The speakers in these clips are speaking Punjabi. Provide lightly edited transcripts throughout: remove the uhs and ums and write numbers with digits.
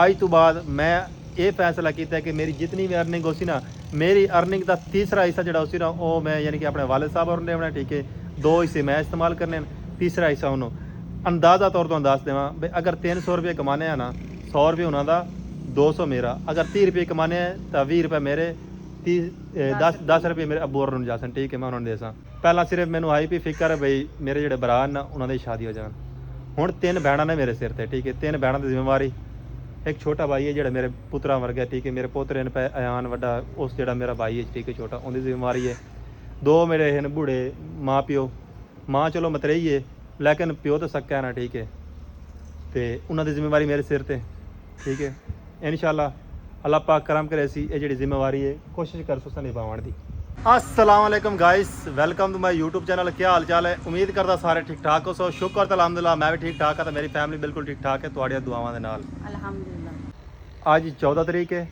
ਅੱਜ ਤੋਂ ਬਾਅਦ ਮੈਂ ਇਹ ਫੈਸਲਾ ਕੀਤਾ ਕਿ ਮੇਰੀ ਜਿतनी ਵੀ अर्निंग ਹੋਸੀ ਨਾ, ਮੇਰੀ अर्निंग ਦਾ ਤੀਸਰਾ ਹਿੱਸਾ ਜਿਹੜਾ ਹੋਸੀ ਨਾ ਉਹ ਮੈਂ ਯਾਨੀ ਕਿ ਆਪਣੇ ਵਾਲਿਦ ਸਾਹਿਬ ਹੋਰਾਂ ਨੇ ਬਣਾਇਆ, ਠੀਕ ਹੈ। 2 ਹਿੱਸੇ ਮੈਂ ਇਸਤੇਮਾਲ ਕਰਨੇ ਹਨ, ਤੀਸਰਾ ਹਿੱਸਾ ਉਹਨੂੰ ਅੰਦਾਜ਼ਾ ਤੌਰ ਤੋਂ ਦੱਸ ਦੇਵਾਂ ਵੀ ਅਗਰ 300 ਰੁਪਏ ਕਮਾने ਆ ਨਾ, 100 ਰੁਪਏ ਉਹਨਾਂ ਦਾ, 200 ਮੇਰਾ। ਅਗਰ 30 ਰੁਪਏ ਕਮਾने ਆ ਤਾਂ 20 ਰੁਪਏ ਮੇਰੇ, 10 ਰੁਪਏ ਮੇਰੇ ਅੱਬੂ ਹੋਰਾਂ ਨੂੰ ਜਾਸਨ, ਠੀਕ ਹੈ, ਮੈਂ ਉਹਨਾਂ ਨੂੰ ਦੇਸਾਂ। ਪਹਿਲਾਂ ਸਿਰਫ ਮੈਨੂੰ ਆਈ ਵੀ ਫਿਕਰ ਹੈ ਬਈ ਮੇਰੇ ਜਿਹੜੇ ਭਰਾ ਨਾ ਉਹਨਾਂ ਦੀ ਸ਼ਾਦੀ ਹੋ ਜਾਣ। ਹੁਣ 3 ਭੈਣਾਂ ਨੇ ਮੇਰੇ ਸਿਰ ਤੇ, ਠੀਕ ਹੈ। 3 ਭੈਣਾਂ ਦੀ ਜ਼ਿੰਮੇਵਾਰੀ, एक छोटा भाई है जो मेरे पुत्रा वर्गा, ठीक है। मेरे पोतरे ने अयान वड्डा, उस जो मेरा भाई है, ठीक है, छोटा, उनकी जिम्मेवारी है। 2 मेरे हैं बूढ़े माँ प्यो, माँ चलो मत रही है लेकिन प्यो तो सक्का है ना, ठीक है। तो उन्होंने जिम्मेवारी मेरे सिर ते, ठीक है। इंशाअल्लाह अल्लाह पाक करम करे सी ये जी जिम्मेवारी है कोशिश कर सुसा निभावन दी। अस्सलाम वालेकुम guys, welcome to my YouTube channel. क्या हाल चाल है? उम्मीद करता सारे ठीक ठाक हो। सो शुक्र तो अलहमदुलिल्लाह मैं भी ठीक ठाक हाँ, तो मेरी फैमिली बिल्कुल ठीक ठाक है तुहाड़ियां दुआवां दे नाल अल्हम्दुलिल्लाह। ਅੱਜ 14 ਤਰੀਕ ਹੈ।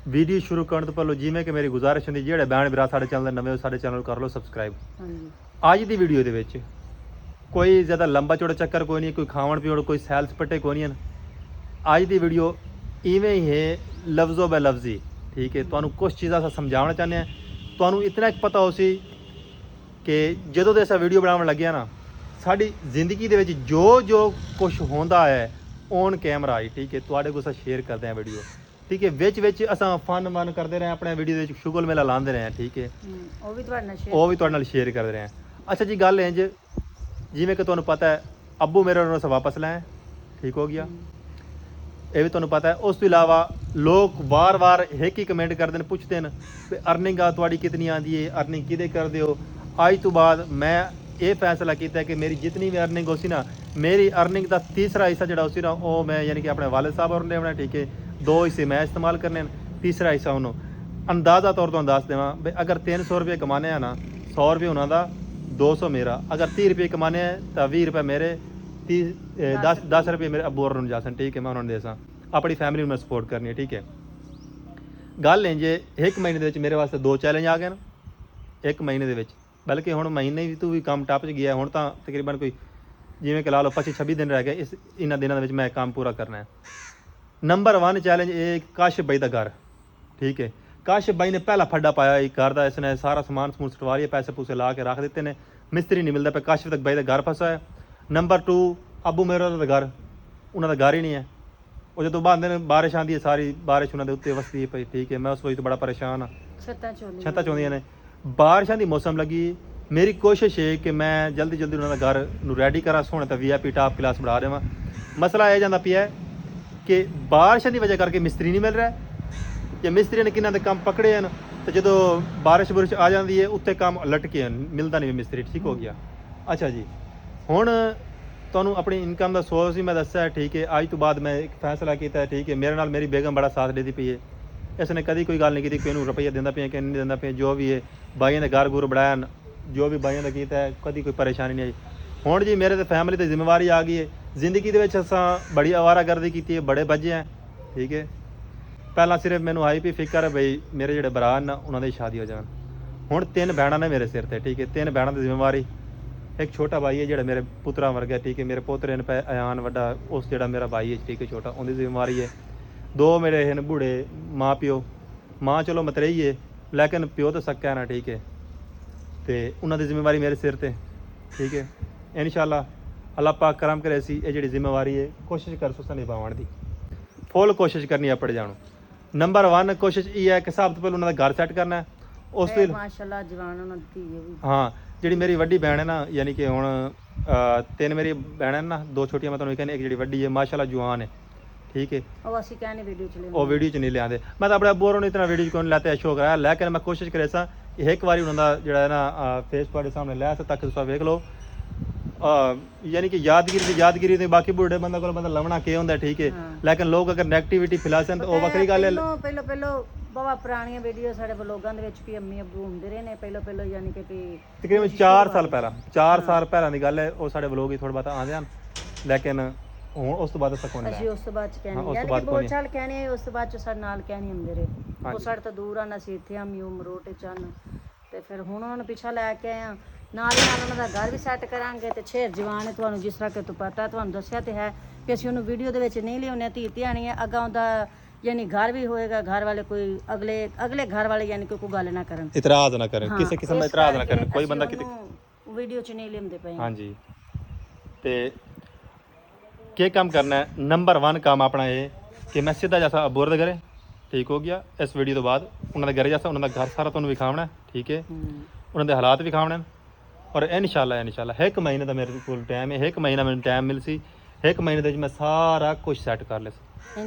ਵੀਡੀਓ ਸ਼ੁਰੂ ਕਰਨ ਤੋਂ ਪਹਿਲਾਂ ਜਿਵੇਂ ਕਿ ਮੇਰੀ ਗੁਜ਼ਾਰਿਸ਼ ਹੁੰਦੀ, ਜਿਹੜੇ ਭੈਣ ਭਰਾ ਸਾਡੇ ਚੈਨਲ ਦੇ ਨਵੇਂ ਹੋ ਸਾਡੇ ਚੈਨਲ ਨੂੰ ਕਰ ਲਓ ਸਬਸਕ੍ਰਾਈਬ। ਹਾਂਜੀ। ਅੱਜ ਦੀ ਵੀਡੀਓ ਦੇ ਵਿੱਚ ਕੋਈ ਜ਼ਿਆਦਾ ਲੰਬਾ ਚੌੜਾ ਚੱਕਰ ਕੋਈ ਨਹੀਂ, ਕੋਈ ਖਾਵਣ ਪੀਵਣ, ਕੋਈ ਸੈਲ ਸਪੱਟੇ ਕੋਈ ਨਹੀਂ ਹਨ। ਅੱਜ ਦੀ ਵੀਡੀਓ ਇਵੇਂ ਹੀ ਹੈ, ਲਫ਼ਜ਼ੋ ਬੇ ਲਫ਼ਜ਼ੀ, ਠੀਕ ਹੈ। ਤੁਹਾਨੂੰ ਕੁਝ ਚੀਜ਼ਾਂ ਅਸੀਂ ਸਮਝਾਉਣਾ ਚਾਹੁੰਦੇ ਹਾਂ। ਤੁਹਾਨੂੰ ਇਤਨਾ ਇੱਕ ਪਤਾ ਹੋ ਸੀ ਕਿ ਜਦੋਂ ਦੇ ਅਸੀਂ ਵੀਡੀਓ ਬਣਾਉਣ ਲੱਗਿਆ ਨਾ, ਸਾਡੀ ਜ਼ਿੰਦਗੀ ਦੇ ਵਿੱਚ ਜੋ ਕੁਝ ਹੁੰਦਾ ਹੈ ऑन कैमरा आई, ठीक है, तुहाडे को शेयर करते हैं वीडियो, ठीक है। विच असां फन मन करते रहे अपने वीडियो दे शुगल मेला लाते रहे हैं, ठीक है। वो भी तुहाडे नाल शेयर करते रहे हैं। अच्छा जी, गल इंज जिवें कि तुहानूं पता है अब्बू मेरे उन्होंने वापस लाए, ठीक हो गया, ये भी तुहानूं पता है। उस तो इलावा लोग वार एक ही कमेंट करते हैं, पुछते हैं कि अर्निंग तुहाडी कितनी आती है, अर्निंग किदे करदे हो। अज तो बाद मैं ये फैसला किया कि मेरी जितनी भी अर्निंग होसी ना, मेरी अर्निंग का तीसरा हिस्सा जो होसी ना वो मैं यानी कि अपने वालिद साहब होरां ने बनाया, ठीक है। 2 हिस्से मैं इस्तेमाल करने, तीसरा हिस्सा उन्होंने अंदाज़ा तौर तो दस देवां भी अगर 300 रुपये कमाने आ ना, 100 रुपये उन्हों का, 200 मेरा। अगर 30 रुपये कमाने तो 20 रुपये मेरे, 10 रुपये मेरे अब्बू होरां नूं जासन, ठीक है, मैं उन्होंने देसां। अपनी फैमिली में सपोर्ट करनी है, ठीक है। गल इंज 1 महीने के मेरे वास्ते 2 चैलेंज आ गए न 1 महीने के, बल्कि हुण महीने भी तू भी काम टप च गया। हुण तां तकरीबन कोई जिवें कि ला लो 25-26 दिन रह गए, इस इन्हां दिनां दे विच मैं काम पूरा करना है। नंबर 1 चैलेंज ये काशिफ भाई का घर, ठीक है। काशिफ भाई ने पहला फड्डा पाया घर का, इसने सारा समान समून सटवा लिया, पैसे पूसे ला के रख दिते ने, मिस्त्री नहीं मिलता पे। काशिफ तक भाई का घर फसा है। नंबर 2 अब्बू मेरा का घर, उन्होंने घर ही नहीं है। वो जो बाद बारिश आती है, सारी बारिश उन्होंने उत्ते वसदी पई, ठीक है। मैं उस वजह तो बड़ा परेशान हाँ। छत्तां चौंदियां ने, बारिशां दी मौसम लगी। मेरी कोशिश है कि मैं जल्दी उन्होंने घर नूं रैडी करा, सोहणे ते VIP टॉप क्लास बना देवां। मसला यह जाता पिया कि बारिशां दी वजह करके मिस्त्री नहीं मिल रहा है, या मिस्त्री ने किन्हां दे काम पकड़े हैं तो जो बारिश बुरिश आ जाती है उत्ते काम लटके हैं, मिलता नहीं मिस्त्री, ठीक हो गया। अच्छा जी, हुण तुहानूं अपनी इनकम का सोर्स ही मैं दस्सिया, ठीक है। अज तो बाद मैं एक फैसला किया, ठीक है। मेरे नाल मेरी बेगम बड़ा साथ देती पई है, इसने कभी कोई गल नहीं की कि रुपया देंदा पे कि नहीं देंदा पे। जो भी है भाइयों ने घर गुर बनाया, जो भी भाइयों ने किया है, कभी कोई परेशानी नहीं आई। हुण जी मेरे तो फैमिली की जिम्मेवारी आ गई है। जिंदगी के असां बड़ी आवारागर्दी की है, बड़े बजे हैं, ठीक है। पहला सिर्फ मैनू आई भी फिक्र है बई मेरे जोड़े भरा ना उन्होंने शादी हो जान। हुण 3 भैणां ने मेरे सिर ते, ठीक है। 3 भैणां की जिम्मेवारी, एक छोटा भाई है जो मेरे पुत्रा वर्गा, ठीक है। मेरे पोतरे ने अयान वड्डा, उस जो मेरा भाई है, ठीक है, छोटा, उनकी जिम्मेवारी है। 2 मेरे हैं बूढ़े माँ प्यो, माँ चलो मत रही है लेकिन प्यो तो सक्का है ना, ठीक है। तो उन्होंने जिम्मेवारी मेरे सिर ते, ठीक है। इंशाअल्लाह अल्लाह पाक करम करे सी ये जी जिम्मेवारी है कोशिश कर सुसा निभावन दी, फुल कोशिश करनी है अपने जानो। नंबर 1 कोशिश ये है कि सब तो पहले उन्होंने घर सैट करना है। उस तो माशाअल्लाह जवान उन्होंने भी, हाँ, जी मेरी वड्डी भैन है ना, यानी कि हुण 3 मेरी भैन है ना, 2 छोटियां मैं तुहानूं कहनी, एक जी वड्डी है माशाअल्लाह जवान है, ठीक है। वो वीडियो च नहीं लिया, मैं तो अपने अब्बू होरां इतना वीडियो को नहीं लाते शो कराया, लेकिन मैं कोशिश करे सा एक बार उन्होंने जो है ना फेस तुहाडे सामने लिया तक तुस वेख लो। यानी कि यादगिरी तो बाकी बूढ़े बंदा को बंदा लवना के होंदा, ठीक है। लेकिन लोग अगर नेगेटिविटी फैलासन तो वक्री गल है। पहलो बाबा पुरानी वीडियो साडे व्लॉगां दे विच भी अम्मी अब्बू हुंदे रहे ने, पहलो यानी कि तकरीबन 4 साल पहला 4 साल पहला दी गल है। वो साडे व्लॉग ही थोड़ा बहुत आंदे हैं, लेकिन हुण उस तो बाद असां कोण जी उस तो बाद कहनी यानी कि बहुत साल कहने उस तो बाद जो साडे नाल कहनी हुंदे रहे। वो साडे तो दूर आ, असीं इत्थे आ म्यूम रोड ते चन, ते फिर हुण उन्होंने पिछा लैके आए नाल उन्होंने घर भी सैट करांगे। तो छेर जवान है, तुहानूं जिस तरह कि तो पता तुहानूं दस्सिया तो है ਕਿ ਅਸੀਂ ਉਹਨੂੰ ਵੀਡੀਓ ਦੇ ਵਿੱਚ ਨਹੀਂ ਲਿਆਉਂਦੇ, ਧੀ ਧਿਆਣੀ ਹੈ, ਅੱਗਾ ਉਹਦਾ ਯਾਨੀ ਘਰ ਵੀ ਹੋਏਗਾ, ਘਰ ਵਾਲੇ ਕੋਈ ਅਗਲੇ ਘਰ ਵਾਲੇ ਯਾਨੀ ਕਿ ਕੋਈ ਗੱਲ ਨਾ ਕਰਨ, ਇਤਰਾਜ਼ ਨਾ ਕਰਨ, ਕਿਸੇ ਕਿਸਮ ਦਾ ਇਤਰਾਜ਼ ਨਾ ਕਰਨ, ਕੋਈ ਬੰਦਾ ਕਿਤੇ ਵੀਡੀਓ 'ਚ ਨਹੀਂ ਲਿਆਉਂਦੇ ਪਏ। ਹਾਂਜੀ। ਤੇ ਕੀ ਕੰਮ ਕਰਨਾ ਹੈ? ਨੰਬਰ 1 ਕੰਮ ਆਪਣਾ ਇਹ ਕਿ ਮੈਂ ਸਿੱਧਾ ਜੈਸਾ ਅਬੂਰ ਦੇ ਘਰੇ, ਠੀਕ ਹੋ ਗਿਆ, ਇਸ ਵੀਡੀਓ ਤੋਂ ਬਾਅਦ ਉਹਨਾਂ ਦੇ ਘਰੇ ਜੈਸਾ ਉਹਨਾਂ ਦਾ ਘਰ ਸਾਰਾ ਤੁਹਾਨੂੰ ਵਿਖਾਉਣਾ, ਠੀਕ ਹੈ, ਉਹਨਾਂ ਦੇ ਹਾਲਾਤ ਵਿਖਾਉਣੇ, ਔਰ ਇਨਸ਼ਾਅੱਲਾ ਇੱਕ ਮਹੀਨੇ ਦਾ ਮੇਰੇ ਕੋਲ ਟਾਈਮ ਹੈ, ਇੱਕ ਮਹੀਨਾ ਮੈਨੂੰ ਟਾਈਮ ਮਿਲ ਸੀ, ਇੱਕ ਮਹੀਨੇ ਦੇ ਵਿੱਚ ਮੈਂ ਸਾਰਾ ਕੁਝ ਸੈੱਟ ਕਰ ਲਿਆ,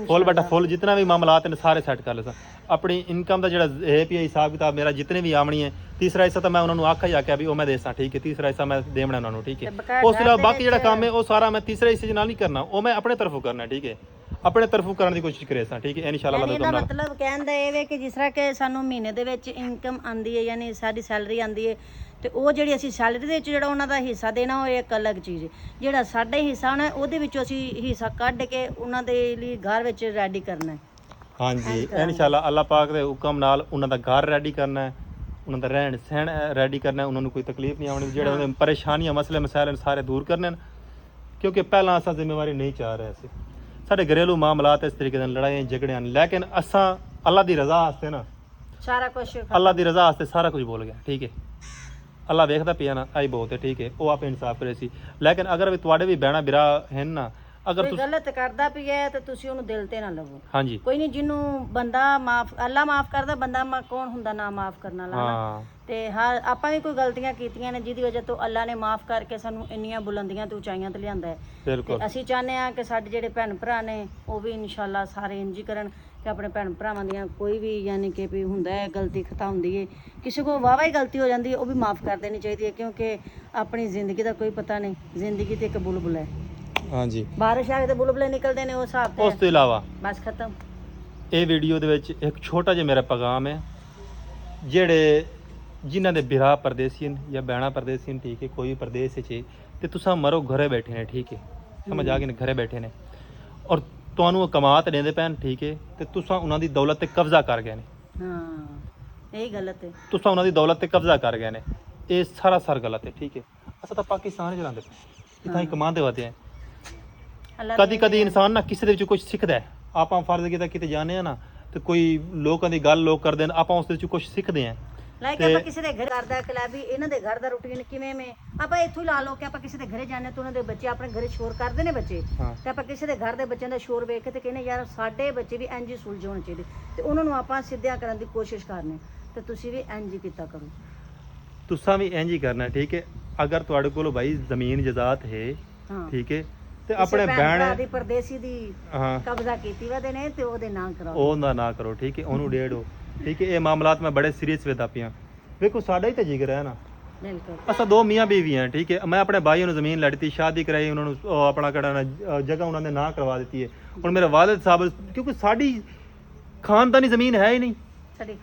ਫੁੱਲ ਬਟਾ ਫੁੱਲ ਜਿਤਨਾ ਵੀ ਮਾਮਲਾਤ ਨੇ ਸਾਰੇ ਸੈੱਟ ਕਰ ਲਿਆ। ਆਪਣੀ ਇਨਕਮ ਦਾ ਜਿਹੜਾ API ਹਿਸਾਬ ਕਿਤਾਬ ਮੇਰਾ ਜਿਤਨੇ ਵੀ ਆਮਣੀ ਹੈ, ਤੀਸਰਾ ਹਿੱਸਾ ਤਾਂ ਮੈਂ ਉਹਨਾਂ ਨੂੰ ਆਖਿਆ ਵੀ ਉਹ ਮੈਂ ਦੇਸਾਂ, ਠੀਕ ਹੈ, ਤੀਸਰਾ ਹਿੱਸਾ ਮੈਂ ਦੇਵਣਾ ਉਹਨਾਂ ਨੂੰ, ਠੀਕ ਹੈ। ਉਸ ਤੋਂ ਇਲਾਵਾ ਬਾਕੀ ਜਿਹੜਾ ਕੰਮ ਹੈ ਉਹ ਸਾਰਾ ਮੈਂ ਤੀਸਰੇ ਹਿੱਸੇ ਨਾਲ ਨਹੀਂ ਕਰਨਾ, ਉਹ ਮੈਂ ਆਪਣੇ ਤਰਫੋਂ ਕਰਨਾ, ਠੀਕ ਹੈ, ਆਪਣੇ ਤਰਫੋਂ ਕਰਨ ਦੀ ਕੋਸ਼ਿਸ਼ ਕਰੇ ਸਾਂ, ਠੀਕ ਹੈ, ਇਨਸ਼ਾਅੱਲਾ ਅੱਲਾਹ ਇਹਦਾ ਮਤਲਬ ਕਹਿਣ ਦਾ ਇਹ ਵੇ ਕਿ ਜਿਸ ਤਰ੍ਹਾਂ ਕਿ ਸਾਨੂੰ ਮਹੀਨੇ ਦੇ ਵਿੱਚ ਇਨਕਮ ਆਂਦੀ ਹੈ, ਯਾਨੀ ਸਾਡੀ ਸੈਲਰੀ ਆਂਦੀ ਹੈ, ਤੇ ਉਹ ਜਿਹੜੀ ਅਸੀਂ ਸੈਲਰੀ ਦੇ ਵਿੱਚ ਜਿਹੜਾ ਉਹਨਾਂ ਦਾ ਹਿੱਸਾ ਦੇਣਾ ਉਹ ਇੱਕ ਅਲੱਗ ਚੀਜ਼ ਹੈ। ਜਿਹੜਾ ਸਾਡਾ ਹਿੱਸਾ ਹੋਣਾ ਉਹਦੇ ਵਿੱਚੋਂ ਅਸੀਂ ਹਿੱਸਾ ਕੱਢ ਕੇ ਉਹਨਾਂ ਦੇ ਲਈ ਘਰ ਵਿੱਚ ਰੈਡੀ ਕਰਨਾ ਹੈ। ਹਾਂਜੀ, ਇਨਸ਼ਾਅੱਲਾ ਅੱਲਾਹ ਪਾਕ ਦੇ ਹੁਕਮ ਨਾਲ ਉਹਨਾਂ ਦਾ ਘਰ ਰੈਡੀ ਕਰਨਾ ਹੈ, ਉਹਨਾਂ ਦਾ ਰਹਿਣ ਸਹਿਣ ਰੈਡੀ ਕਰਨਾ ਹੈ, ਉਹਨਾਂ ਨੂੰ ਕੋਈ ਤਕਲੀਫ ਨਹੀਂ ਆਉਣੀ, ਜਿਹੜੇ ਉਹਨਾਂ ਦੇ ਪਰੇਸ਼ਾਨੀਆਂ ਮਸਲੇ ਮਸਾਇਲ ਸਾਰੇ ਦੂਰ ਕਰਨੇ ਨੇ, ਕਿਉਂਕਿ ਪਹਿਲਾਂ ਅਸਾਂ ਜ਼ਿੰਮੇਵਾਰੀ ਨਹੀਂ ਚਾਹ ਰਹੇ ਸੀ, ਸਾਡੇ ਘਰੇਲੂ ਮਾਮਲਾਤ ਇਸ ਤਰੀਕੇ ਨਾਲ ਲੜਾਈਆਂ ਝਗੜਿਆਂ, ਲੇਕਿਨ ਅਸਾਂ ਅੱਲਾਹ ਦੀ ਰਜ਼ਾ ਵਾਸਤੇ ਨਾ ਸਾਰਾ ਕੁਝ ਅੱਲਾਹ ਦੀ ਰਜ਼ਾ ਵਾਸਤੇ ਸਾਰਾ ਕੁਝ ਬੋਲ ਗਿਆ, ਠੀਕ ਹੈ, ਅੱਲਾਹ ਵੇਖਦਾ ਪਿਆ ਨਾ, ਆਈ ਬਹੁਤ ਹੈ, ਠੀਕ ਹੈ, ਉਹ ਆਪੇ ਇਨਸਾਫ ਕਰੇ ਸੀ। ਲੇਕਿਨ ਅਗਰ ਵੀ ਤੁਹਾਡੇ ਵੀ ਬਹਿਣਾ ਬਿਰਾ ਹਨ ਨਾ, ਅਗਰ ਕੋਈ ਗਲਤ ਕਰਦਾ ਪਿਆ ਹੈ ਤਾਂ ਤੁਸੀਂ ਉਹਨੂੰ ਦਿਲ ਤੇ ਨਾ ਲਵੋ। ਹਾਂਜੀ, ਕੋਈ ਨਹੀਂ, ਜਿਹਨੂੰ ਬੰਦਾ ਅੱਲਾ ਮਾਫ ਕਰਦਾ, ਬੰਦਾ ਕੌਣ ਹੁੰਦਾ ਨਾ ਮਾਫ ਕਰਨ ਵਾਲਾ। ਹਾਂ, ਤੇ ਹਾਂ ਆਪਾਂ ਵੀ ਕੋਈ ਗਲਤੀਆਂ ਕੀਤੀਆਂ ਨੇ ਜਿਹਦੀ ਵਜ੍ਹਾ ਤੋਂ ਅੱਲਾ ਨੇ ਮਾਫ ਕਰਕੇ ਸਾਨੂੰ ਇੰਨੀਆਂ ਬੁਲੰਦੀਆਂ ਤੇ ਉਚਾਈਆਂ ਤੇ ਲਿਆਂਦਾ ਹੈ। ਬਿਲਕੁਲ। ਤੇ ਅਸੀਂ ਚਾਹੁੰਦੇ ਹਾਂ ਕਿ ਸਾਡੇ ਜਿਹੜੇ ਭੈਣ ਭਰਾ ਨੇ ਉਹ ਵੀ ਇਨਸ਼ਾਅੱਲਾ ਸਾਰੇ ਇੰਜ ਹੀ ਕਰਨ ਕਿ ਆਪਣੇ ਭੈਣ ਭਰਾਵਾਂ ਦੀਆਂ ਕੋਈ ਵੀ ਯਾਨੀ ਕਿ ਵੀ ਹੁੰਦਾ ਹੈ ਗਲਤੀ ਖਤਾ ਹੁੰਦੀ ਹੈ, ਕਿਸੇ ਕੋਲ ਵਾਵਾ ਹੀ ਗਲਤੀ ਹੋ ਜਾਂਦੀ ਹੈ, ਉਹ ਵੀ ਮਾਫ ਕਰ ਦੇਣੀ ਚਾਹੀਦੀ ਹੈ, ਕਿਉਂਕਿ ਆਪਣੀ ਜ਼ਿੰਦਗੀ ਦਾ ਕੋਈ ਪਤਾ ਨਹੀਂ, ਜ਼ਿੰਦਗੀ ਤੇ ਇੱਕ ਬੁਲਬੁਲ ਹੈ। ਹਾਂਜੀ, ਬਾਰਿਸ਼ ਆ ਕੇ ਤੇ ਬੁਲਬੁਲੇ ਨਿਕਲਦੇ ਨੇ, ਉਹ ਹਿਸਾਬ ਤੇ ਉਸ ਤੋਂ ਇਲਾਵਾ ਬਸ ਖਤਮ। ਇਹ ਵੀਡੀਓ ਦੇ ਵਿੱਚ ਇੱਕ ਛੋਟਾ ਜਿਹਾ ਮੇਰਾ ਪੈਗਾਮ ਹੈ, ਜਿਹੜੇ ਜਿਨ੍ਹਾਂ ਦੇ ਬਿਰਾ ਪਰਦੇਸੀ ਹਨ ਜਾਂ ਬਹਿਣਾ ਪਰਦੇਸੀ ਹਨ, ਠੀਕ ਹੈ, ਕੋਈ ਪ੍ਰਦੇਸ਼ 'ਚ ਤੇ ਤੁਸੀਂ ਮਰੋ ਘਰੇ ਬੈਠੇ ਨੇ, ਠੀਕ ਹੈ, ਸਮਝ ਆ ਗਈ ਨੇ, ਘਰੇ ਬੈਠੇ ਨੇ ਔਰ ਤੁਹਾਨੂੰ ਉਹ ਕਮਾਤ ਦੇਂਦੇ ਪੈਣ, ਠੀਕ ਹੈ, ਤੇ ਤੁਸੀਂ ਉਹਨਾਂ ਦੀ ਦੌਲਤ ਤੇ ਕਬਜ਼ਾ ਕਰ ਗਏ ਨੇ। ਹਾਂ, ਇਹ ਗਲਤ ਹੈ, ਤੁਸੀਂ ਉਹਨਾਂ ਦੀ ਦੌਲਤ ਤੇ ਕਬਜ਼ਾ ਕਰ ਗਏ ਨੇ, ਇਹ ਸਾਰਾ ਗਲਤ ਹੈ, ਠੀਕ ਹੈ। ਅਸਾਂ ਤਾਂ ਪਾਕਿਸਤਾਨ ਚਲਾਉਂਦੇ ਪਏ, ਇੱਥੇ ਹੀ ਕਮਾਉਂਦੇ ਹੋਤੇ ਆ। ਕਦੀ ਇਨਸਾਨ ਨਾ ਕਿਸੇ ਦੇ ਵਿੱਚ ਕੁਝ ਸਿੱਖਦਾ ਹੈ, ਆਪਾਂ ਫਰਜ਼ ਕੀਤਾ ਕਿਤੇ ਜਾਂਦੇ ਆ ਨਾ ਤੇ ਕੋਈ ਲੋਕਾਂ ਦੀ ਗੱਲ ਲੋਕ ਕਰਦੇ ਨੇ, ਆਪਾਂ ਉਸ ਦੇ ਵਿੱਚ ਕੁਝ ਸਿੱਖਦੇ ਆ। ਲਾਈਕ ਆਪਾਂ ਕਿਸੇ ਦੇ ਘਰ ਕਰਦਾ ਕਲਾਬੀ ਇਹਨਾਂ ਦੇ ਘਰ ਦਾ ਰੂਟੀਨ ਕਿਵੇਂ ਮੈਂ ਆਪਾਂ ਇੱਥੋਂ ਹੀ ਲਾ ਲਓ ਕਿ ਆਪਾਂ ਕਿਸੇ ਦੇ ਘਰੇ ਜਾਂਦੇ ਤਾਂ ਉਹਨਾਂ ਦੇ ਬੱਚੇ ਆਪਣੇ ਘਰੇ ਸ਼ੋਰ ਕਰਦੇ ਨੇ ਬੱਚੇ, ਤੇ ਆਪਾਂ ਕਿਸੇ ਦੇ ਘਰ ਦੇ ਬੱਚਿਆਂ ਦਾ ਸ਼ੋਰ ਵੇਖ ਕੇ ਤੇ ਕਹਿੰਦੇ ਯਾਰ ਸਾਡੇ ਬੱਚੇ ਵੀ ਇੰਜ ਹੀ ਸੁਲਝ ਹੋਣੇ ਚਾਹੀਦੇ, ਤੇ ਉਹਨਾਂ ਨੂੰ ਆਪਾਂ ਸਿੱਧਿਆ ਕਰਨ ਦੀ ਕੋਸ਼ਿਸ਼ ਕਰਨੇ, ਤੇ ਤੁਸੀਂ ਵੀ ਇੰਜ ਹੀ ਕੀਤਾ ਕਰੋ। ਤੁਸਾਂ ਵੀ ਇੰਜ ਹੀ ਕਰਨਾ, ਠੀਕ ਹੈ। ਅਗਰ ਤੁਹਾਡੇ ਕੋਲ ਭਾਈ ਜ਼ਮੀਨ ਜਾਇਦਾਦ ਹੈ, ਠੀਕ ਹੈ, ਤੇ ਆਪਣੇ ਭੈਣ ਦੀ ਪਰਦੇਸੀ ਦੀ ਕਬਜ਼ਾ ਕੀਤੀ ਵਦੇ ਨੇ ਤੇ ਉਹਦੇ ਨਾਂ ਕਰਾਓ, ਉਹਦਾ ਨਾ ਕਰੋ, ਠੀਕ ਹੈ, ਉਹਨੂੰ ਡੇੜੋ, ਠੀਕ ਹੈ। ਇਹ ਮਾਮਲਾਤ ਮੈਂ ਬੜੇ ਸੀਰੀਅਸ ਵੇਦਾ ਪਿਆ, ਵੇਖੋ ਸਾਡਾ ਹੀ ਤਾਂ ਜਿਗਰ ਹੈ ਨਾ, ਬਿਲਕੁਲ। ਅਸਾਂ ਦੋ ਮੀਆਂ ਬੀਵੀ ਹਾਂ, ਠੀਕ ਹੈ। ਮੈਂ ਆਪਣੇ ਭਾਈਆਂ ਨੂੰ ਜ਼ਮੀਨ ਲੜਤੀ, ਸ਼ਾਦੀ ਕਰਾਈ, ਉਹਨਾਂ ਨੂੰ ਆਪਣਾ ਕਿਹੜਾ ਜਗ੍ਹਾ ਉਹਨਾਂ ਨੇ ਨਾਂ ਕਰਵਾ ਦਿੱਤੀ ਹੈ। ਹੁਣ ਮੇਰੇ ਵਾਲਿਦ ਸਾਹਿਬ, ਕਿਉਂਕਿ ਸਾਡੀ ਖਾਨਦਾਨੀ ਜ਼ਮੀਨ ਹੈ ਹੀ ਨਹੀਂ,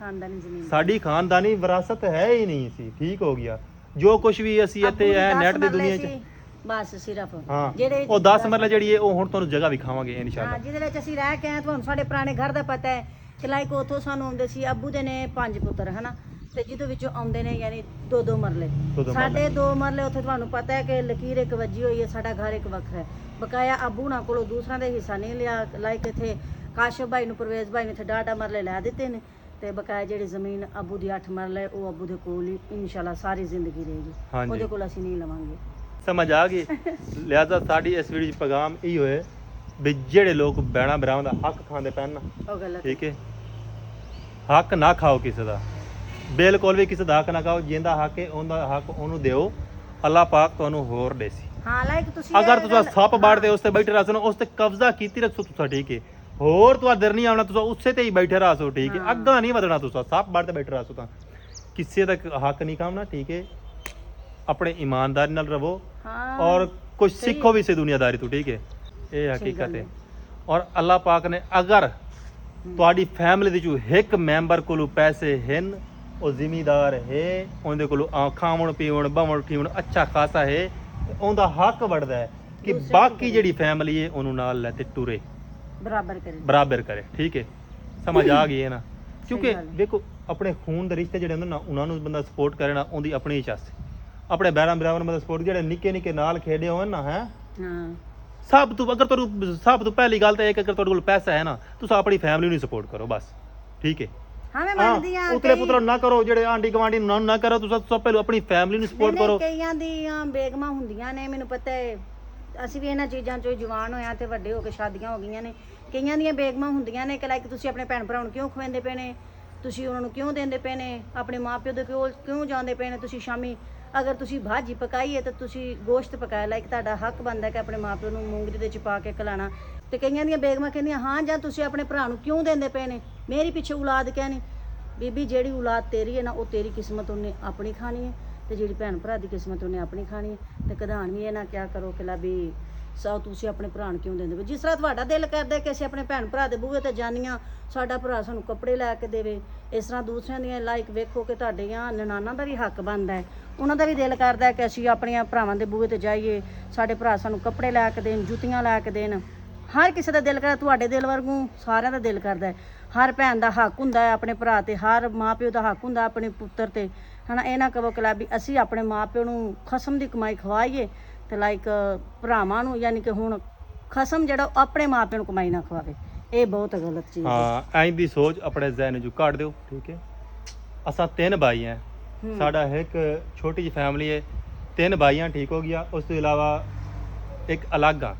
ਸਾਡੀ ਖਾਨਦਾਨੀ ਵਿਰਾਸਤ ਹੈ ਹੀ ਨਹੀਂ ਸੀ, ਠੀਕ ਹੋ ਗਿਆ। ਜੋ ਕੁਝ ਵੀ ਅਸੀਂ ਇੱਥੇ ਹੈ ਨੈਟ ਦੀ ਦੁਨੀਆ 'ਚ ਬਸ ਸਿਰਫ ਜਿਹੜੇ ਉਹ 10 ਮਰਲੇ ਜਿਹੜੀ ਹੈ ਉਹ ਹੁਣ ਤੁਹਾਨੂੰ ਜਗ੍ਹਾ ਵਿਖਾਵਾਂਗੇ ਇਨਸ਼ਾਅੱਲਾ, ਜਿਹਦੇ ਵਿੱਚ ਅਸੀਂ ਰਹਿ ਕੇ ਆਏ। ਤੁਹਾਨੂੰ ਸਾਡੇ ਪੁਰਾਣੇ ਘਰ ਦਾ ਪਤਾ ਹੈ ਕਿ ਲਾਈਕ ਉੱਥੋਂ ਸਾਨੂੰ ਆਉਂਦੇ ਸੀ, ਅੱਬੂ ਦੇ ਨੇ 5 ਪੁੱਤਰ ਹਨਾ, ਤੇ ਜਿਹਦੇ ਵਿੱਚੋਂ ਆਉਂਦੇ ਨੇ ਯਾਨੀ 2-2 ਮਰਲੇ, ਸਾਡੇ 2 ਮਰਲੇ ਉੱਥੇ ਤੁਹਾਨੂੰ ਪਤਾ ਹੈ ਕਿ ਲਕੀਰ ਇੱਕ ਵੱਜੀ ਹੋਈ ਹੈ, ਸਾਡਾ ਘਰ ਇੱਕ ਵੱਖਰਾ ਹੈ। ਬਕਾਇਆ ਅੱਬੂ ਨਾਲ ਕੋਲੋਂ ਦੂਸਰਾ ਦੇ ਹਿੱਸਾ ਨਹੀਂ ਲਿਆ, ਲਾਈਕ ਇੱਥੇ ਕਾਸ਼ਫ ਭਾਈ ਨੂੰ ਪਰਵੇਜ਼ ਭਾਈ ਨੇ ਇੱਥੇ 1.5 ਮਰਲੇ ਲੈ ਦਿੱਤੇ ਨੇ, ਤੇ ਬਕਾਇਆ ਜਿਹੜੀ ਜ਼ਮੀਨ ਅੱਬੂ ਦੀ 8 ਮਰਲੇ ਉਹ ਅੱਬੂ ਦੇ ਕੋਲ ਹੀ ਇਨਸ਼ਾਅੱਲਾ ਸਾਰੀ ਜ਼ਿੰਦਗੀ ਰਹੇਗੀ, ਉਹਦੇ ਕੋਲ ਅਸੀਂ ਨਹੀਂ ਲਵਾਂਗੇ। ਸਮਝ ਆ ਗਈ? ਲਿਹਾਜ਼ਾ ਸਾਡੀ ਇਸ ਵੀਡੀਓ 'ਚ ਪੈਗਾਮ ਇਹ ਹੋਏ ਵੀ ਜਿਹੜੇ ਲੋਕ ਭੈਣਾਂ ਭਰਾਵਾਂ ਦਾ ਹੱਕ ਖਾਂਦੇ ਪੈਣ ਨਾ, ਉਹ ਗਲਤ, ਠੀਕ ਹੈ। ਹੱਕ ਨਾ ਖਾਓ ਕਿਸੇ ਦਾ, ਬਿਲਕੁਲ ਵੀ ਕਿਸੇ ਦਾ ਹੱਕ ਨਾ ਖਾਓ। ਜਿੰਦਾ ਹੱਕ ਹੈ ਉਹਦਾ ਹੱਕ ਉਹਨੂੰ ਦਿਓ, ਅੱਲਾਹ ਪਾਕ ਤੁਹਾਨੂੰ ਹੋਰ ਦੇ ਸੀ। ਹਾਂ, ਲਾਈਕ ਤੁਸੀਂ ਅਗਰ ਤੁਸੀਂ ਸੱਪ ਬਾੜਦੇ ਉਸ ਤੇ ਬੈਠੇ ਰਹੋ, ਉਸ ਤੇ ਕਬਜ਼ਾ ਕੀਤੀ ਰੱਖੋ ਤੁਸੀਂ, ਠੀਕ ਹੈ। ਹੋਰ ਤੁਹਾਡਾ ਦਰ ਨਹੀਂ ਆਉਣਾ, ਤੁਸੀਂ ਉਸੇ ਤੇ ਹੀ ਬੈਠੇ ਰਹੋ, ਠੀਕ ਹੈ। ਅੱਗਾ ਨਹੀਂ ਵਧਣਾ, ਤੁਸੀਂ ਸੱਪ ਬਾੜ ਤੇ ਬੈਠੇ ਰਹੋ ਤਾਂ ਕਿਸੇ ਦਾ ਹੱਕ ਨਹੀਂ ਖਾਣਾ, ਠੀਕ ਹੈ। ਆਪਣੇ ਈਮਾਨਦਾਰੀ ਨਾਲ ਰਵੋ ਔਰ ਕੁਝ ਸਿੱਖੋ ਵੀ ਇਸੇ ਦੁਨੀਆਦਾਰੀ ਤੋਂ, ਠੀਕ ਹੈ। ਇਹ ਹਕੀਕਤ ਹੈ। ਔਰ ਅੱਲਾਹ ਪਾਕ ਨੇ ਅਗਰ ਤੁਹਾਡੀ ਫੈਮਿਲੀ ਦੇ ਵਿੱਚੋਂ ਇੱਕ ਮੈਂਬਰ ਕੋਲੋਂ ਪੈਸੇ ਹਨ, ਉਹ ਜ਼ਿਮੀਦਾਰ ਹੈ, ਉਹਦੇ ਕੋਲੋਂ ਖਾਵਣ ਪੀਵਣ ਬਵਣ ਠੀਵਣ ਅੱਛਾ ਖਾਸਾ ਹੈ, ਉਹਦਾ ਹੱਕ ਬਣਦਾ ਹੈ ਕਿ ਬਾਕੀ ਜਿਹੜੀ ਫੈਮਿਲੀ ਹੈ ਉਹਨੂੰ ਨਾਲ ਲੈ ਤੇ ਟੁਰੇ, ਬਰਾਬਰ ਕਰੇ, ਠੀਕ ਹੈ। ਸਮਝ ਆ ਗਈ ਹੈ ਨਾ? ਕਿਉਂਕਿ ਦੇਖੋ ਆਪਣੇ ਖੂਨ ਦੇ ਰਿਸ਼ਤੇ ਜਿਹੜੇ ਹੁੰਦੇ ਨਾ, ਉਹਨਾਂ ਨੂੰ ਬੰਦਾ ਸਪੋਰਟ ਕਰੇ ਨਾ, ਉਹਦੀ ਆਪਣੀ ਇੱਛਾ ਸੀ। ਆਪਣੇ ਬਹਿਰਾਂ ਬਰਾਬਰ ਨੂੰ ਬੰਦਾ ਸਪੋਰਟ, ਜਿਹੜੇ ਨਿੱਕੇ ਨਿੱਕੇ ਨਾਲ ਖੇਡੇ ਹੋਣ ਨਾ, ਹੈ ਸਭ ਤੋਂ ਪਹਿਲੀ ਗੱਲ ਤਾਂ ਇਹ ਕਿ ਅਗਰ ਤੁਹਾਡੇ ਕੋਲ ਪੈਸਾ ਹੈ ਨਾ, ਤੁਸੀਂ ਆਪਣੀ ਫੈਮਿਲੀ ਨੂੰ ਸਪੋਰਟ ਕਰੋ ਬਸ, ਠੀਕ ਹੈ। ਹਾਂ ਮੈਂ ਮੰਨਦੀ ਆ ਉਤਲੇ ਪੁੱਤਰ ਨਾ ਕਰੋ, ਜਿਹੜੇ ਆਂਢੀ ਗੁਆਂਢੀ ਨੂੰ ਨਾ ਕਰੋ, ਤੁਸੀਂ ਸਭ ਪਹਿਲਾਂ ਆਪਣੀ ਫੈਮਿਲੀ ਨੂੰ ਸਪੋਰਟ ਕਰੋ। ਕਈਆਂ ਦੀਆਂ ਬੇਗਮਾਂ ਹੁੰਦੀਆਂ ਨੇ, ਮੈਨੂੰ ਪਤਾ ਹੈ, ਅਸੀਂ ਵੀ ਇਹਨਾਂ ਚੀਜ਼ਾਂ ਚੋਂ ਜਵਾਨ ਹੋਇਆ ਤੇ ਵੱਡੇ ਹੋ ਕੇ ਸ਼ਾਦੀਆਂ ਹੋ ਗਈਆਂ ਨੇ। ਕਈਆਂ ਦੀਆਂ ਬੇਗਮਾਂ ਹੁੰਦੀਆਂ ਨੇ ਕਿ ਲਾਈਕ ਤੁਸੀਂ ਆਪਣੇ ਭੈਣ ਭਰਾ ਨੂੰ ਕਿਉਂ ਖਵਾਉਂਦੇ ਪਏ ਨੇ, ਤੁਸੀਂ ਉਹਨਾਂ ਨੂੰ ਕਿਉਂ ਦਿੰਦੇ ਪਏ ਨੇ, ਆਪਣੇ ਮਾਪਿਓ ਦੇ ਕਿਉਂ ਜਾਂਦੇ ਪਏ ਨੇ। ਤੁਸੀਂ ਸ਼ਾਮੀ ਅਗਰ ਤੁਸੀਂ ਭਾਜੀ ਪਕਾਈ ਹੈ ਤਾਂ ਤੁਸੀਂ ਗੋਸ਼ਤ ਪਕਾਇਆ, ਲਾਈਕ ਤੁਹਾਡਾ ਹੱਕ ਬਣਦਾ ਕਿ ਆਪਣੇ ਮਾਪਿਓ ਨੂੰ ਮੂੰਗਰੇ ਦੇ ਚ ਪਾ ਕੇ ਖਿਲਾਣਾ। ਤੇ ਕਈਆਂ ਦੀਆਂ ਬੇਗਮਾਂ ਕਹਿੰਦੀਆਂ ਹਾਂ ਜਾਂ ਤੁਸੀਂ ਆਪਣੇ ਭਰਾ ਨੂੰ ਕਿਉਂ ਦਿੰਦੇ ਪਏ ਨੇ, ਮੇਰੀ ਪਿੱਛੇ ਔਲਾਦ ਕਹਿਣੀ। ਬੀਬੀ ਜਿਹੜੀ ਔਲਾਦ ਤੇਰੀ ਹੈ ਨਾ, ਉਹ ਤੇਰੀ ਕਿਸਮਤ ਉਹਨੇ ਆਪਣੀ ਖਾਣੀ ਹੈ, ਤੇ ਜਿਹੜੀ ਭੈਣ ਭਰਾ ਦੀ ਕਿਸਮਤ ਉਹਨੇ ਆਪਣੀ ਖਾਣੀ ਹੈ। ਤੇ ਕਧਾਨ ਵੀ ਇਹ ਨਾ ਕਿਆ ਕਰੋ ਕਿ ਲਾ ਵੀ ਸੋ ਤੁਸੀਂ ਆਪਣੇ ਭਰਾ ਨੂੰ ਕਿਉਂ ਦਿੰਦੇ ਹੋ। ਜਿਸ ਤਰ੍ਹਾਂ ਤੁਹਾਡਾ ਦਿਲ ਕਰਦਾ ਕਿ ਅਸੀਂ ਆਪਣੇ ਭੈਣ ਭਰਾ ਦੇ ਬੂਹੇ ਤੇ ਜਾਨੀਆਂ, ਸਾਡਾ ਭਰਾ ਸਾਨੂੰ ਕੱਪੜੇ ਲੈ ਕੇ ਦੇਵੇ, ਇਸ ਤਰ੍ਹਾਂ ਦੂਸਰਿਆਂ ਦੀਆਂ ਲਾਈਕ ਵੇਖੋ ਕਿ ਤੁਹਾਡੀਆਂ ਨਨਾਣਾਂ ਦਾ ਵੀ ਹੱਕ ਬਣਦਾ ਹੈ, ਉਹਨਾਂ ਦਾ ਵੀ ਦਿਲ ਕਰਦਾ ਕਿ ਅਸੀਂ ਆਪਣੀਆਂ ਭਰਾਵਾਂ ਦੇ ਬੂਹੇ ਤੇ ਜਾਈਏ, ਸਾਡੇ ਭਰਾ ਸਾਨੂੰ ਕੱਪੜੇ ਲੈ ਕੇ ਦੇਣ, ਜੁੱਤੀਆਂ ਲੈ ਕੇ ਦੇਣ। ਹਰ ਕਿਸੇ ਦਾ ਦਿਲ ਕਰਦਾ, ਤੁਹਾਡੇ ਦਿਲ ਵਾਂਗੂ ਸਾਰਿਆਂ ਦਾ ਦਿਲ ਕਰਦਾ ਹੈ। ਹਰ ਭੈਣ ਦਾ ਹੱਕ ਹੁੰਦਾ ਹੈ ਆਪਣੇ ਭਰਾ ਤੇ, ਹਰ ਮਾਂ ਪਿਓ ਦਾ ਹੱਕ ਹੁੰਦਾ ਆਪਣੇ ਪੁੱਤਰ ਤੇ, ਹਨਾ। ਇਹ ਨਾ ਕਹੋ ਕਿ ਵੀ ਅਸੀਂ ਆਪਣੇ ਮਾਂ ਪਿਓ ਨੂੰ ਖਸਮ ਦੀ ਕਮਾਈ ਖਵਾਈਏ ਤੇ ਲਾਈਕ ਭਰਾਵਾਂ ਨੂੰ, ਯਾਨੀ ਕਿ ਹੁਣ ਖਸਮ ਜਿਹੜਾ ਆਪਣੇ ਮਾਂ ਪਿਓ ਨੂੰ ਕਮਾਈ ਨਾ ਖਵਾਵੇ, ਇਹ ਬਹੁਤ ਗਲਤ ਚੀਜ਼ ਹੈ। ਹਾਂ, ਐਂ ਦੀ ਸੋਚ ਆਪਣੇ ਜ਼ਹਿਨ ਚੋਂ ਕੱਢ ਦਿਓ, ਠੀਕ ਹੈ। ਅਸਾਂ 3 ਭਾਈ ਹੈ, ਸਾਡਾ ਇੱਕ ਛੋਟੀ ਜਿਹੀ ਫੈਮਿਲੀ ਹੈ, 3 ਭਾਈਆਂ ਠੀਕ ਹੋ ਗਿਆ। ਉਸ ਤੋਂ ਇਲਾਵਾ ਇੱਕ ਅਲੱਗ ਆ,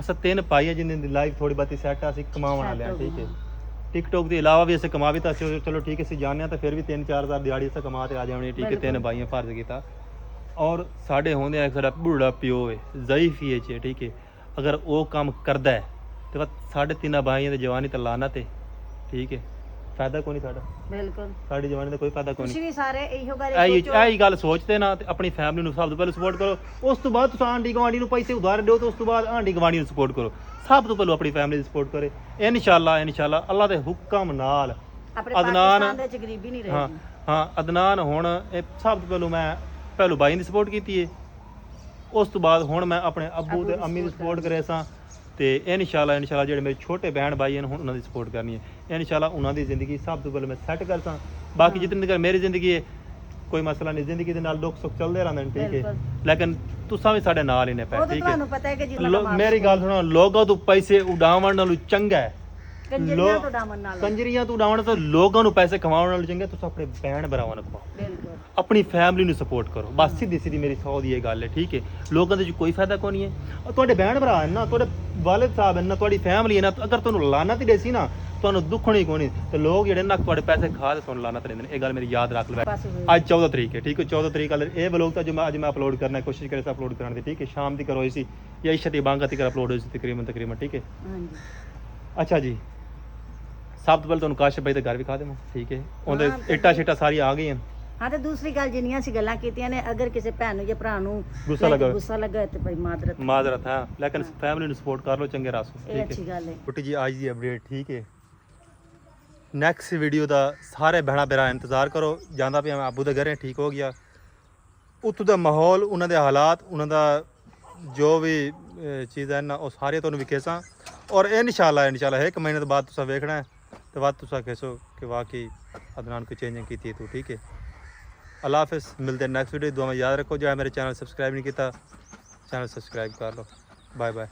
ਅਸਾਂ 3 ਭਾਈ ਹੈ ਜਿਨ੍ਹਾਂ ਦੀ ਲਾਈਫ ਥੋੜੀ ਬਹੁਤੀ ਸੈੱਟ ਆ, ਅਸੀਂ ਕਮਾਉਣ ਵਾਲੇ ਹਾਂ, ਠੀਕ ਹੈ। ਟਿਕਟੋਕ ਦੇ ਇਲਾਵਾ ਵੀ ਅਸੀਂ ਕਮਾ ਵੀ ਤਾਂ ਚਲੋ ਠੀਕ ਹੈ, ਅਸੀਂ ਜਾਣਦੇ ਹਾਂ ਤਾਂ ਫਿਰ ਵੀ 3-4 ਹਜ਼ਾਰ ਦਿਹਾੜੀ ਅਸੀਂ ਕਮਾ ਤੇ ਆ ਜਾਣੀ, ਠੀਕ ਹੈ। 3 ਭਾਈਆਂ ਫਰਜ਼ ਕੀਤਾ, ਔਰ ਸਾਡੇ ਹੁੰਦੇ ਆ ਸਾਡਾ ਬੁੱਢਾ ਪਿਓ ਹੈ, ਜ਼ਈਫ ਹੀ ਹੈ, ਠੀਕ ਹੈ। ਅਗਰ ਉਹ ਕੰਮ ਕਰਦਾ ਹੈ ਤੇ ਬਸ ਸਾਡੇ 3 ਭਾਈਆਂ ਦੀ ਜਵਾਨੀ ਤਾਂ ਲਾਨਤ ਹੈ, ਠੀਕ ਹੈ। ਫਾਇਦਾ ਕੋਈ ਨਹੀਂ ਸਾਡਾ, ਬਿਲਕੁਲ ਸਾਡੀ ਜਵਾਨੀ ਦਾ ਕੋਈ ਫਾਇਦਾ ਕੋਈ ਨਹੀਂ। ਤੁਸੀਂ ਵੀ ਸਾਰੇ ਇਹੋ ਗੱਲ ਸੋਚਦੇ ਨਾ, ਤੇ ਆਪਣੀ ਫੈਮਿਲੀ ਨੂੰ ਸਭ ਤੋਂ ਪਹਿਲਾਂ ਸਪੋਰਟ ਕਰੋ। ਉਸ ਤੋਂ ਬਾਅਦ ਤੁਸੀਂ ਆਂਢੀ ਗੁਆਂਢੀ ਨੂੰ ਪੈਸੇ ਉਧਾਰ ਦਿਓ, ਤੇ ਉਸ ਤੋਂ ਬਾਅਦ ਆਂਢੀ ਗੁਆਂਢੀ ਨੂੰ ਸਪੋਰਟ ਕਰੋ। ਸਭ ਤੋਂ ਪਹਿਲਾਂ ਆਪਣੀ ਫੈਮਿਲੀ ਦੀ ਸਪੋਰਟ ਕਰੇ, ਇਨਸ਼ਾਅੱਲਾ ਅੱਲਾਹ ਦੇ ਹੁਕਮ ਨਾਲ। ਅਦਨਾਨ ਦੇ ਚ ਗਰੀਬੀ ਨਹੀਂ ਰਹੇਗੀ। ਹਾਂ ਅਦਨਾਨ ਹੁਣ ਇਹ ਸਭ ਤੋਂ ਪਹਿਲੋਂ ਬਾਈ ਦੀ ਸਪੋਰਟ ਕੀਤੀ ਹੈ, ਉਸ ਤੋਂ ਬਾਅਦ ਹੁਣ ਮੈਂ ਆਪਣੇ ਅੱਬੂ ਤੇ ਅੰਮੀ ਦੀ ਸਪੋਰਟ ਕਰੇ ਸਾਂ, ਤੇ ਇਨਸ਼ਾਅੱਲਾ ਜਿਹੜੇ ਮੇਰੇ ਛੋਟੇ ਭੈਣ ਭਾਈ ਹਨ ਹੁਣ ਉਹਨਾਂ ਦੀ ਸਪੋਰਟ ਕਰਨੀ ਹੈ। ਇਨਸ਼ਾਅੱਲਾ ਉਹਨਾਂ ਦੀ ਜ਼ਿੰਦਗੀ ਸਭ ਤੋਂ ਪਹਿਲਾਂ ਮੈਂ ਸੈੱਟ ਕਰ ਸਾਂ। ਬਾਕੀ ਜਿਤਨੀ ਤੱਕ ਮੇਰੀ ਜ਼ਿੰਦਗੀ ਹੈ ਕੋਈ ਮਸਲਾ ਨਹੀਂ, ਜ਼ਿੰਦਗੀ ਦੇ ਨਾਲ ਦੁੱਖ ਸੁੱਖ ਚੱਲਦੇ ਰਹਿੰਦੇ ਨੇ, ਠੀਕ ਹੈ। ਲੇਕਿਨ ਤੁਸੀਂ ਵੀ ਸਾਡੇ ਨਾਲ ਹੀ ਨੇ ਪਏ, ਠੀਕ ਹੈ। ਤੁਹਾਨੂੰ ਪਤਾ ਹੈ ਕਿ ਜੀ ਮੇਰੀ ਗੱਲ ਸੁਣੋ, ਲੋਕਾਂ ਤੋਂ ਪੈਸੇ ਉਡਾਉਣ ਨਾਲੋਂ ਚੰਗਾ ਹੈ ਕੰਜਰੀਆਂ ਤੋਂ ਉਡਾਉਣ ਤੋਂ ਲੋਕਾਂ ਨੂੰ ਪੈਸੇ ਕਮਾਉਣ ਨਾਲੋਂ ਚੰਗਾ ਤੁਸੀਂ ਆਪਣੇ ਭੈਣ ਭਰਾਵਾਂ ਨੂੰ ਖਵਾਓ, ਬਿਲਕੁਲ ਆਪਣੀ ਫੈਮਿਲੀ ਨੂੰ ਸਪੋਰਟ ਕਰੋ, ਬਸ ਸਿੱਧੀ ਮੇਰੀ ਸੌ ਦੀ ਇਹ ਗੱਲ ਹੈ, ਠੀਕ ਹੈ। ਲੋਕਾਂ ਦੇ ਚ ਕੋਈ ਫਾਇਦਾ ਕੋਈ ਨਹੀਂ ਹੈ। ਤੁਹਾਡੇ ਭੈਣ ਭਰਾ ਹਨ ਨਾ, ਤੁਹਾਡੇ ਵਾਲਿਦ ਸਾਹਿਬ ਹਨ ਨਾ, ਤੁਹਾਡੀ ਫੈਮਿਲੀ ਹੈ ਨਾ, ਅਗਰ ਤੁਹਾਨੂੰ ਲਾਨਤ ਹੀ ਦੇਸੀ ਨਾ, ਤੁਹਾਨੂੰ ਦੁੱਖਣੀ ਕੋਈ ਨਹੀਂ। ਤੇ ਲੋਕ ਜਿਹੜੇ ਨਾ ਤੁਹਾਡੇ ਪੈਸੇ ਖਾ ਤੇ ਤੁਹਾਨੂੰ ਲਾਨਤ ਦਿੰਦੇ ਨੇ, ਇਹ ਗੱਲ ਮੇਰੀ ਯਾਦ ਰੱਖ ਲਓ। ਅੱਜ 14 ਤਰੀਕ ਹੈ, ਠੀਕ ਹੈ। 14 ਤਰੀਕ ਵਾਲੇ ਇਹ ਵਲੋਗ ਤਾਂ ਜੋ ਅੱਜ ਮੈਂ ਅਪਲੋਡ ਕਰਨਾ ਕੋਸ਼ਿਸ਼ ਕਰੇ ਅਪਲੋਡ ਕਰਨ ਦੀ, ਠੀਕ ਹੈ। ਸ਼ਾਮ ਦੀ ਕਰੋਈ ਸੀ ਜਾਂ ਇਸ਼ਾ ਦੀ ਬਾਂਗਾ ਤੱਕ ਅਪਲੋਡ ਹੋਈ ਸੀ ਤਕਰੀਬਨ, ਠੀਕ ਹੈ। ਅੱਛਾ ਜੀ, ਸਭ ਤੋਂ ਪਹਿਲਾਂ ਤੁਹਾਨੂੰ ਕਾਸ਼ਫ ਭਾਈ ਦਾ ਘਰ ਵਿਖਾ ਦੇਵਾਂ, ਠੀਕ ਹੈ। ਉਹਦੇ ਇੱਟਾਂ ਸ਼ਿੱਟਾਂ ਸਾਰੀ ਆ ਗਈਆਂ। ਹਾਂ, ਤੇ ਦੂਸਰੀ ਗੱਲ ਜਿੰਨੀਆਂ ਸੀ ਗੱਲਾਂ ਕੀਤੀਆਂ ਨੇ, ਅਗਰ ਕਿਸੇ ਭੈਣ ਨੂੰ ਜਾਂ ਭਰਾ ਨੂੰ ਗੁੱਸਾ ਲੱਗਾ ਤੇ ਭਾਈ ਮਾਜ਼ਰਤ ਹੈ, ਲੇਕਿਨ ਫੈਮਿਲੀ ਨੂੰ ਸਪੋਰਟ ਕਰ ਲਓ ਚੰਗੇ ਰਾਸਤੇ, ਇਹ ਅੱਛੀ ਗੱਲ ਹੈ। ਛੋਟੀ ਜੀ ਅੱਜ ਦੀ ਅਪਡੇਟ, ਠੀਕ ਹੈ। ਨੈਕਸਟ ਵੀਡੀਓ ਦਾ ਸਾਰੇ ਭੈਣਾਂ ਭਰਾ ਇੰਤਜ਼ਾਰ ਕਰੋ। ਜਾਂਦਾ ਪਿਆ ਮੈਂ ਅੱਬੂ ਦੇ ਘਰੇ, ਠੀਕ ਹੋ ਗਿਆ। ਉੱਥੋਂ ਦਾ ਮਾਹੌਲ, ਉਹਨਾਂ ਦੇ ਹਾਲਾਤ, ਉਹਨਾਂ ਦਾ ਜੋ ਵੀ ਚੀਜ਼ਾਂ ਨਾ, ਉਹ ਸਾਰੇ ਤੁਹਾਨੂੰ ਵਿਖੇਸਾਂ। ਔਰ ਇਨਸ਼ਾਅੱਲਾ 1 ਮਹੀਨੇ ਤੋਂ ਬਾਅਦ ਤੁਸੀਂ ਵੇਖਣਾ ਤੇ ਬਾਅਦ ਤੁਸੀਂ ਕਹੋ ਕਿ ਵਾਕਈ ਅਦਨਾਨ ਕੋਈ ਚੇਂजिंग ਕੀਤੀ ਤੂੰ, ठीक है। अल्लाह हाफिज़, मिलते हैं नेक्स्ट वीडियो। दुआ में याद रखो, जो है मेरे चैनल सब्सक्राइब नहीं किया, चैनल सब्सक्राइब कर लो। Bye bye.